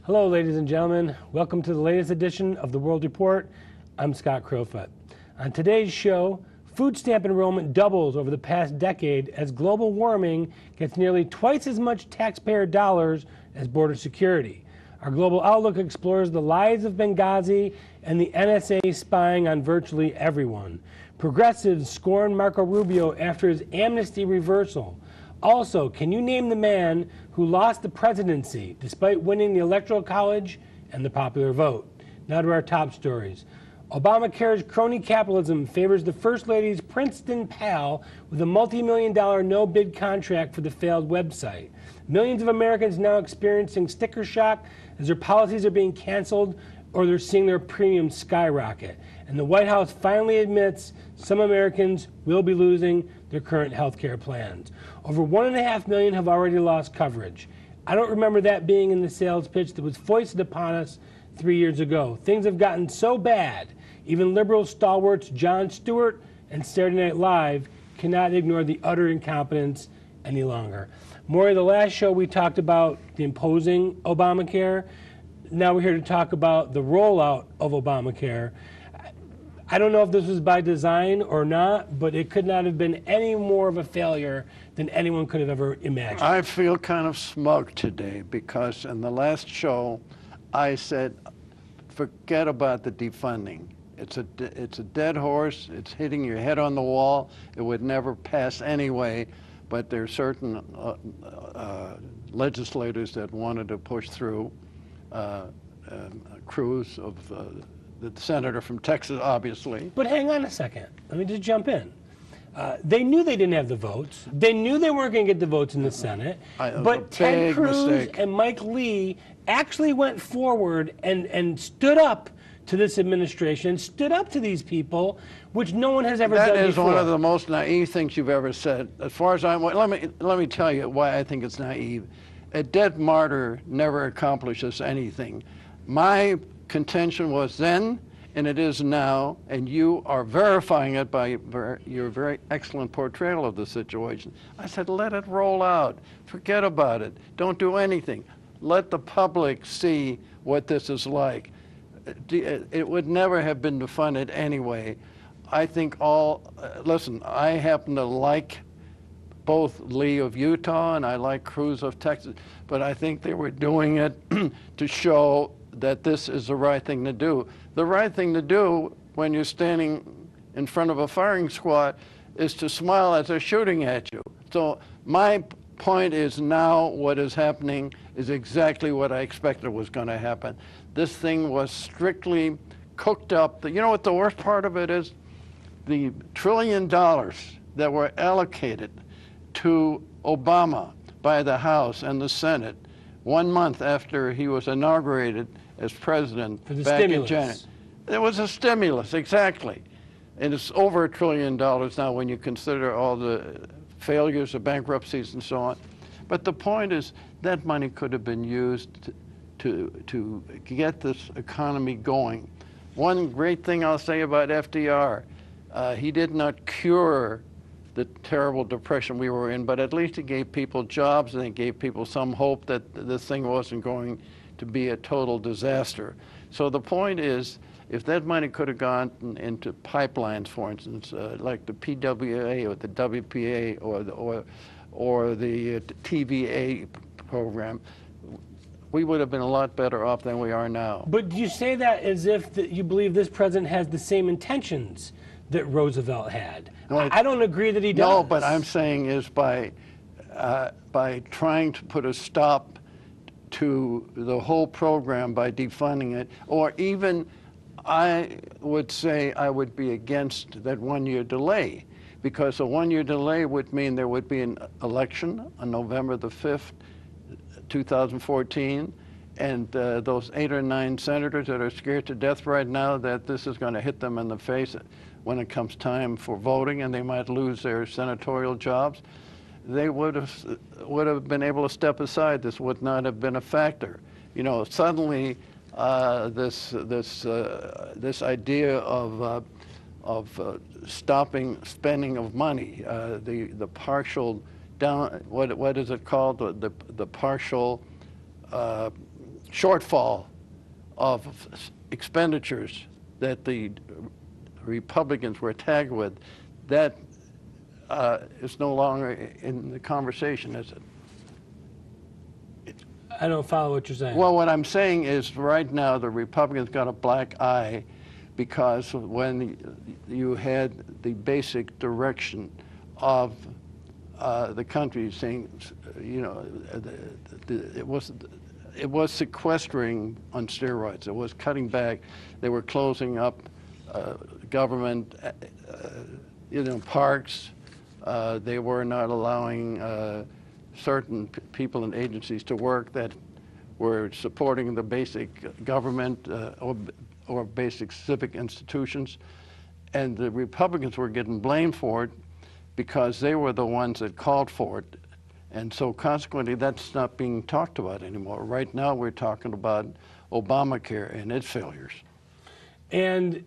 Hello, ladies and gentlemen. Welcome to the latest edition of the World Report. I'm Scott Crowfoot. On today's show, food stamp enrollment doubles over the past decade as global warming gets nearly twice as much taxpayer dollars as border security. Our global outlook explores the lies of Benghazi and the NSA spying on virtually everyone. Progressives scorn Marco Rubio after his amnesty reversal. Also, can you name the man who lost the presidency despite winning the Electoral College and the popular vote? Now to our top stories. Obamacare's crony capitalism favors the First Lady's Princeton pal with a multi-million-dollar no-bid contract for the failed website. Millions of Americans now experiencing sticker shock as their policies are being canceled or they're seeing their premiums skyrocket. And the White House finally admits some Americans will be losing their current health care plans. Over 1.5 million have already lost coverage. I don't remember that being in the sales pitch that was foisted upon us 3 years ago. Things have gotten so bad, even liberal stalwarts Jon Stewart and Saturday Night Live cannot ignore the utter incompetence any longer. Maury, the last show we talked about the imposing Obamacare. Now we're here to talk about the rollout of Obamacare. I don't know if this was by design or not, but it could not have been any more of a failure than anyone could have ever imagined. I feel kind of smug today because in the last show I said, forget about the defunding. It's a dead horse. It's hitting your head on the wall. It would never pass anyway, but there are certain legislators that wanted to push through. Cruz, of the senator from Texas, obviously. But hang on a second. Let me just jump in. They knew they didn't have the votes. They knew they weren't going to get the votes in the Senate. But Ted Cruz and Mike Lee actually went forward and stood up to this administration, stood up to these people, which no one has ever done before. That is one of the most naive things you've ever said. As far as let me tell you why I think it's naive. A dead martyr never accomplishes anything. My contention was then, and it is now, and you are verifying it by your very excellent portrayal of the situation. I said, let it roll out. Forget about it. Don't do anything. Let the public see what this is like. It would never have been defunded anyway. I think listen, I happen to like both Lee of Utah and I like Cruz of Texas, but I think they were doing it to show that this is the right thing to do. The right thing to do when you're standing in front of a firing squad is to smile as they're shooting at you. So my point is now what is happening is exactly what I expected was going to happen. This thing was strictly cooked up. You know what the worst part of it is? The $1 trillion that were allocated to Obama by the House and the Senate 1 month after he was inaugurated as president back in January. It was a stimulus, exactly. And it's over $1 trillion now when you consider all the failures of bankruptcies and so on. But the point is that money could have been used to get this economy going. One great thing I'll say about FDR, he did not cure the terrible depression we were in, but at least he gave people jobs and he gave people some hope that this thing wasn't going to be a total disaster. So the point is, if that money could have gone into pipelines, for instance, like the PWA or the WPA or the TVA program, we would have been a lot better off than we are now. But do you say that as if you believe this president has the same intentions that Roosevelt had? No, I don't agree that he does. No, but I'm saying is by trying to put a stop to the whole program by defunding it, or even I would say I would be against that 1 year delay, because a 1 year delay would mean there would be an election on November the 5th, 2014, and those 8 or 9 senators that are scared to death right now that this is going to hit them in the face when it comes time for voting and they might lose their senatorial jobs, they would have been able to step aside. This would not have been a factor. You know, suddenly this idea of stopping spending of money, the partial down, what is it called? The partial shortfall of expenditures that the Republicans were tagged with, that is no longer in the conversation, is it? I don't follow what you're saying. Well, what I'm saying is right now the Republicans got a black eye because when you had the basic direction of the country saying, you know, it was sequestering on steroids. It was cutting back. They were closing up government, you know, parks. They were not allowing certain people and agencies to work that were supporting the basic government or basic civic institutions. And the Republicans were getting blamed for it because they were the ones that called for it. And so consequently, that's not being talked about anymore. Right now, we're talking about Obamacare and its failures. And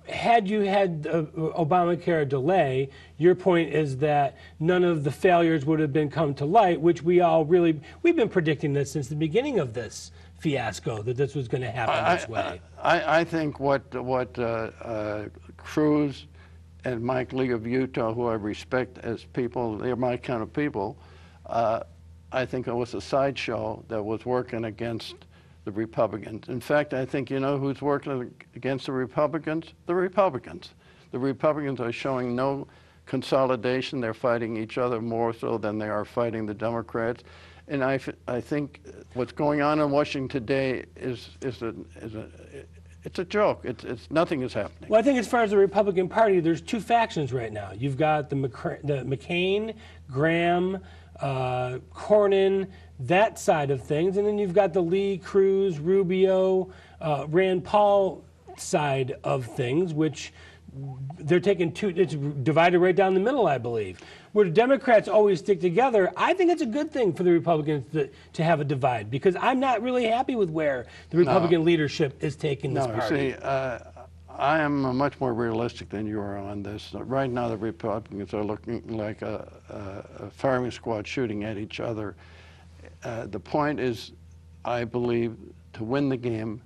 had you had Obamacare delay, your point is that none of the failures would have been come to light, which we've been predicting this since the beginning of this fiasco, that this was going to happen this way. I think what Cruz and Mike Lee of Utah, who I respect as people, they're my kind of people, I think it was a sideshow that was working against the Republicans. In fact, I think, you know who's working against the Republicans? The Republicans. The Republicans are showing no consolidation. They're fighting each other more so than they are fighting the Democrats. And I think what's going on in Washington today is it's a joke. It's nothing is happening. Well, I think as far as the Republican Party, there's two factions right now. You've got the McCain, Graham, Cornyn, that side of things, and then you've got the Lee, Cruz, Rubio, Rand Paul side of things, which they're taking it's divided right down the middle, I believe. Where the Democrats always stick together, I think it's a good thing for the Republicans to have a divide, because I'm not really happy with where the Republican leadership is taking this party. See, I am much more realistic than you are on this. Right now, the Republicans are looking like a firing squad shooting at each other. The point is, I believe, to win the game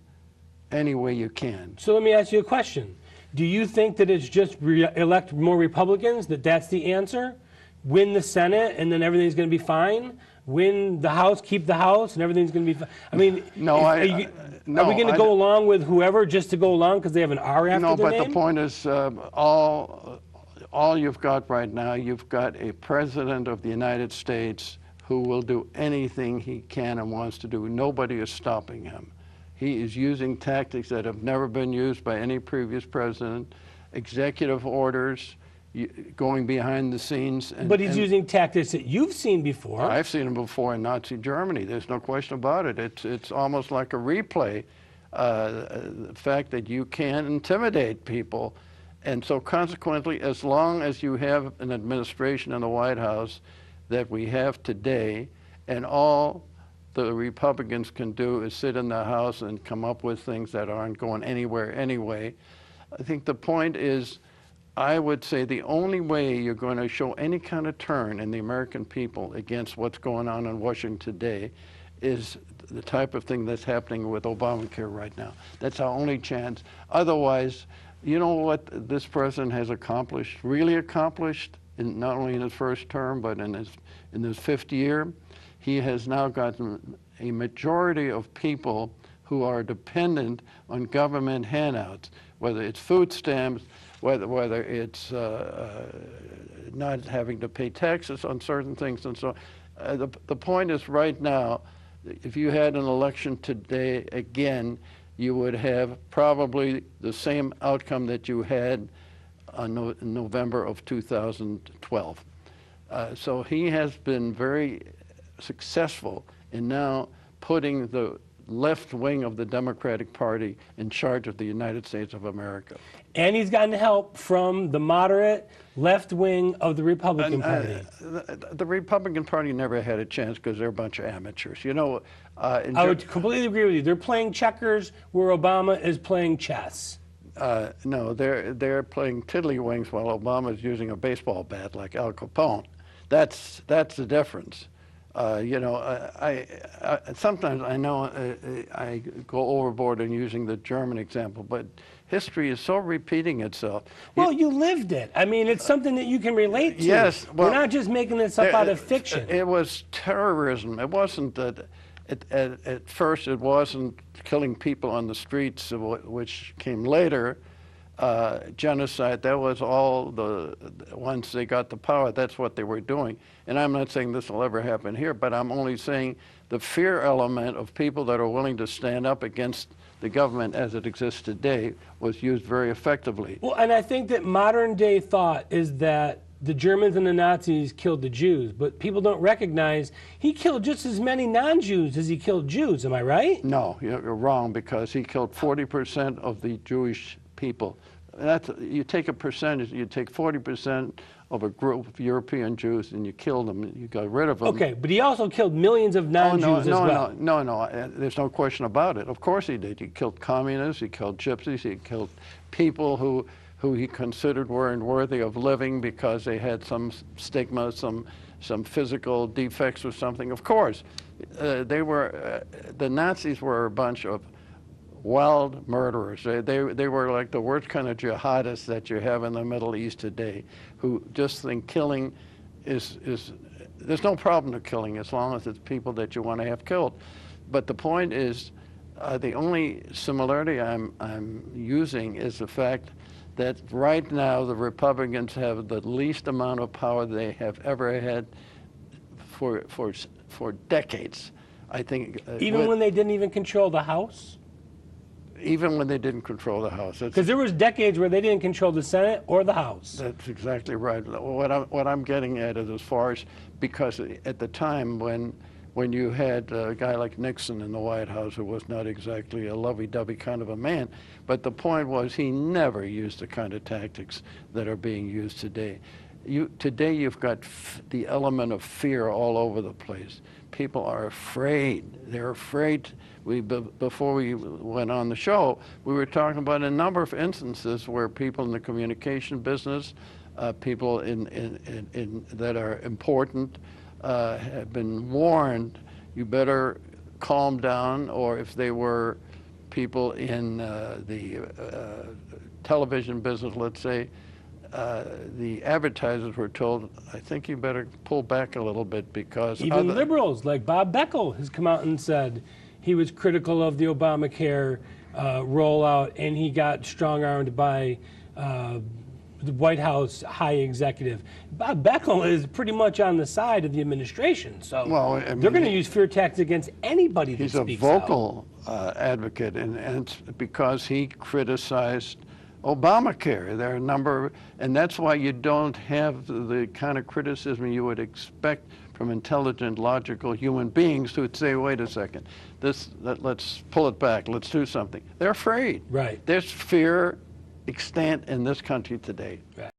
any way you can. So let me ask you a question. Do you think that it's just elect more Republicans, that's the answer? Win the Senate and then everything's going to be fine? Win the House, keep the House, and everything's going to be fine? I mean, are we going to go along with whoever just to go along because they have an R after their name? No, but the point is, all you've got right now, you've got a president of the United States who will do anything he can and wants to do. Nobody is stopping him. He is using tactics that have never been used by any previous president, executive orders, going behind the scenes. But he's using tactics that you've seen before. I've seen them before in Nazi Germany. There's no question about it. It's almost like a replay, the fact that you can intimidate people. And so consequently, as long as you have an administration in the White House that we have today, and all the Republicans can do is sit in the House and come up with things that aren't going anywhere anyway, I think the point is, I would say the only way you're going to show any kind of turn in the American people against what's going on in Washington today is the type of thing that's happening with Obamacare right now. That's our only chance. Otherwise, you know what this president has accomplished, really accomplished, not only in his first term, but in his fifth year? He has now gotten a majority of people who are dependent on government handouts, whether it's food stamps, whether it's not having to pay taxes on certain things and so on. The point is, right now, if you had an election today again, you would have probably the same outcome that you had in November of 2012. So he has been very successful in now putting the left wing of the Democratic Party in charge of the United States of America. And he's gotten help from the moderate left wing of the Republican Party. The Republican Party never had a chance because they're a bunch of amateurs. You know, I would completely agree with you. They're playing checkers where Obama is playing chess. No, they're playing tiddlywinks while Obama is using a baseball bat like Al Capone. That's the difference. You know, sometimes I know I go overboard in using the German example, but history is so repeating itself. Well, you lived it. I mean, it's something that you can relate to. Yes, well, we're not just making this up out of fiction. It was terrorism. It wasn't that. At first, it wasn't killing people on the streets, which came later. Genocide, that was all once they got the power, that's what they were doing. And I'm not saying this will ever happen here, but I'm only saying the fear element of people that are willing to stand up against the government as it exists today was used very effectively. Well, and I think that modern day thought is that the Germans and the Nazis killed the Jews, but people don't recognize he killed just as many non-Jews as he killed Jews. Am I right? No, you're wrong, because he killed 40% of the Jewish people. You take a percentage, you take 40% of a group of European Jews and you kill them, you got rid of them. Okay, but he also killed millions of non-Jews as well. No, there's no question about it. Of course he did. He killed communists, he killed gypsies, he killed people who he considered weren't worthy of living because they had some stigma, some physical defects or something. Of course, the Nazis were a bunch of wild murderers. They were like the worst kind of jihadists that you have in the Middle East today, who just think killing is there's no problem to killing as long as it's people that you want to have killed. But the point is, the only similarity I'm using is the fact that right now the Republicans have the least amount of power they have ever had for decades. I think even when they didn't even control the House. Even when they didn't control the House. Because there was decades where they didn't control the Senate or the House. That's exactly right. What I'm getting at is, as far as, because at the time when you had a guy like Nixon in the White House, who was not exactly a lovey-dovey kind of a man, but the point was he never used the kind of tactics that are being used today. Today you've got the element of fear all over the place. People are afraid. They're afraid. Before we went on the show, we were talking about a number of instances where people in the communication business, people that are important, have been warned, you better calm down, or if they were people in the television business, let's say, the advertisers were told, I think you better pull back a little bit, because even liberals like Bob Beckel has come out and said he was critical of the Obamacare rollout, and he got strong-armed by the White House high executive. Bob Beckel is pretty much on the side of the administration, so I mean, they're going to use fear tactics against anybody that speaks He's a vocal advocate, and it's because he criticized Obamacare. There are a number, and that's why you don't have the kind of criticism you would expect from intelligent, logical human beings who would say, wait a second, let's pull it back, let's do something. They're afraid. Right. There's fear extant in this country today. Right.